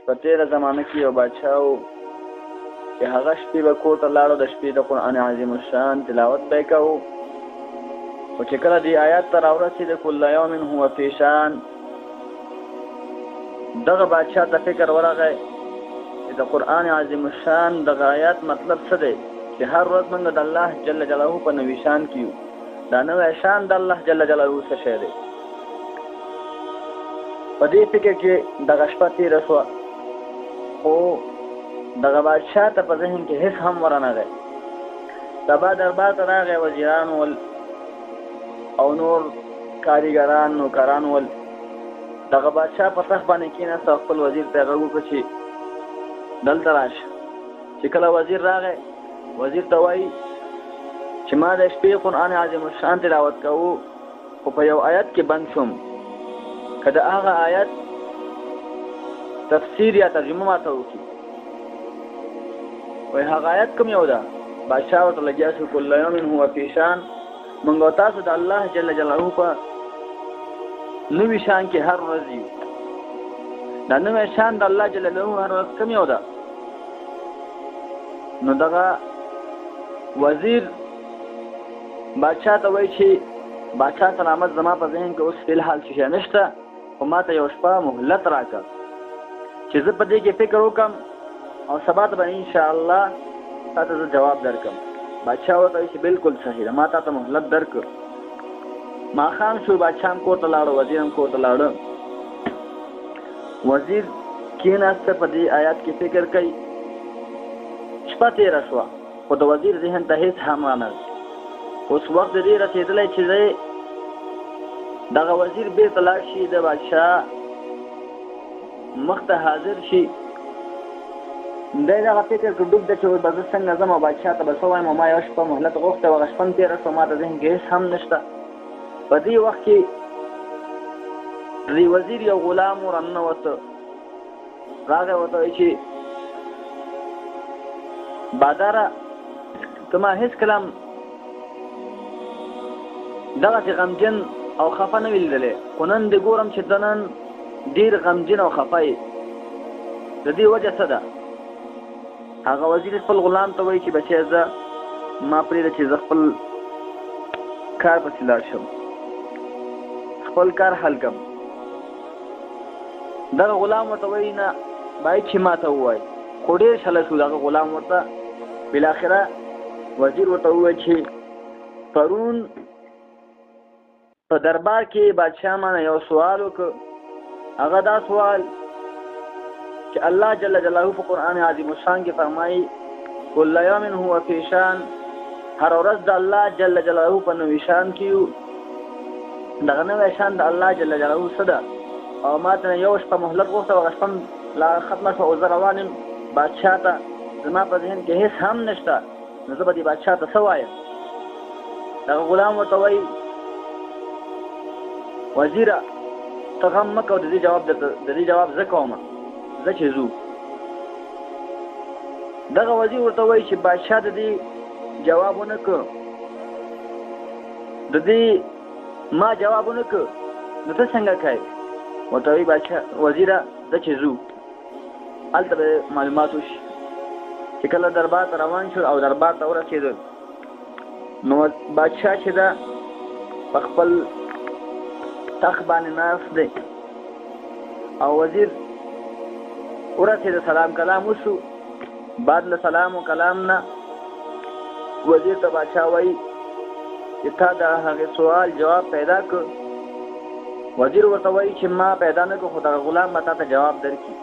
په تېره زمانه کې یو بادشاه و چې هغه شپې به کور ته لاړو، د شپې د قرآن عظیم الشان تلاوت به یې کوو. خو چې کله دې آیات ته راورسېد کل یوم هو فی شان، دغه بادشاه ته فکر ورغی چې د قرآن عظیم الشان دغه آیات مطلب څه دی چې هر ورځ موږ د الله جل جلاله په نوي شان کې یو. دا نوی شان د الله جل جلاله څه شی دی؟ په دې فکر کې دغه شپه تېره شوه، خو دغه بادشاه ته په ذهن کې هېڅ هم ورنغی. سبا دربار ته راغی، وزیران ول او نور کاریګران نوکران ول. دغه بادشاه په تخت باندې کېناست او خپل وزیر ته یې غږ وکړ چې دلته راشه. چې کله وزیر راغی، وزیر ته وایي چې ما د شپې قرآن عظیم الشان تلاوت کوو، خو په یو آیت کې بند شوم. که د هغه آیت تفسیر یا ترجمه ماته وکړي. وایي هغه آیت کوم یو ده؟ بادشاه ورته لګیا شو، کل یوم هو فی شان، موږ او تاسو د الله جل جلاله په نوي شان کې هر ورځ یو. دا نوی شان د الله جل جلاله هر ورځ کوم یو ده؟ نو دغه وزیر بادشاه ته وایي چې بادشاه سلامت، زما په ذهن کې اوس فلحال څه شی نشته، خو ما ته یو شپه مهلت راکړه چې زه په دې کې فکر وکړم او سبا ته به انشاءالله تا ته زه جواب درکړم. بادشاه ورته وایي چې بالکل صحیح ده، ما تا ته مهلت درکړ. ماښام شو، بادشاه هم کور ته لاړه، وزیر هم کور ته لاړه. وزیر کېناسته، په دې آیات کې فکر کوي. شپه تېره شوه، خو د وزیر ذهن ته هېڅ هم رانغی. اوس وخت د دې رسېدلی چې دی دغه وزیر بېرته لاړ شي، د بادشاه مخ ته حاضر شي. دی دغه فکر کې ډوب دی چې به زه څنګه ځم او بادشاه ته به څه وایم، او ما یوه شپه مهلت غوښتی وه، هغه شپه هم تېره شوه، ما ته ذهن کې هېڅ هم نشته. په دې وخت کې د دې وزیر یو غلام ورننوته، راغی ورته وایي چې باداره، ته ما هېڅ کله دغسې غمجن او خفه نه وي لیدلی، خو نن دې ګورم چې ته نن ډېر غمجن او خفه یې، د دې وجه څه ده؟ هغه وزیر خپل غلام ته وایي چې بچی زه ما پرېږده چې زه خپل کار پسې لاړ شم، خپل کار حل کړم. دغه غلام ورته وایي نه باید چې ما ته ووایي، خو ډېر شله شو. دغه غلام ورته بالاخره وزیر ورته ووایي چې پرون په دربار کې بادشاه مانه یو سوال وکړ، هغه دا سوال چې الله جل جلاله په قرآن عظیم الشان کې فرمایي کل یوم هو فی شان، هر ورځ د الله جل جلاله په نوي شان کې یو. دغه نوی شان د الله جل جلاله څه ده؟ او ما ته یو شپه مهلت غوښته، هغه شپه لا ختمه شوه او زه روان یم بادشاه ته، زما په ذهن کې هېڅ هم نشته، نو زه به دې بادشاه ته څه وایم؟ دغه غلام ورته وایي وزیره ته غم مه کوه، د دې جواب زه کوم، زه چې ځو. دغه وزیر ورته وایي چې بادشاه د دې جواب ونه کړ، د دې ما جواب ونه کړ، نو ته څنګه کوې؟ ورته وایي وزیره زه چې ځو، هلته به معلومات وشي. چې کله دربار ته روان شو او دربار ته ورسېدل، نو بادشاه چې ده په خپل تخت باندې ناست دی او وزیر ورسېد، سلام کلام وشو. بعد له سلام و کلام نه وزیر ته بادشاه وایي چې تا د هغې سوال جواب پیدا کړ. وزیر ورته وایي چې ما پیدا نه کړ، خو دغه غلام به تا ته جواب درکړي.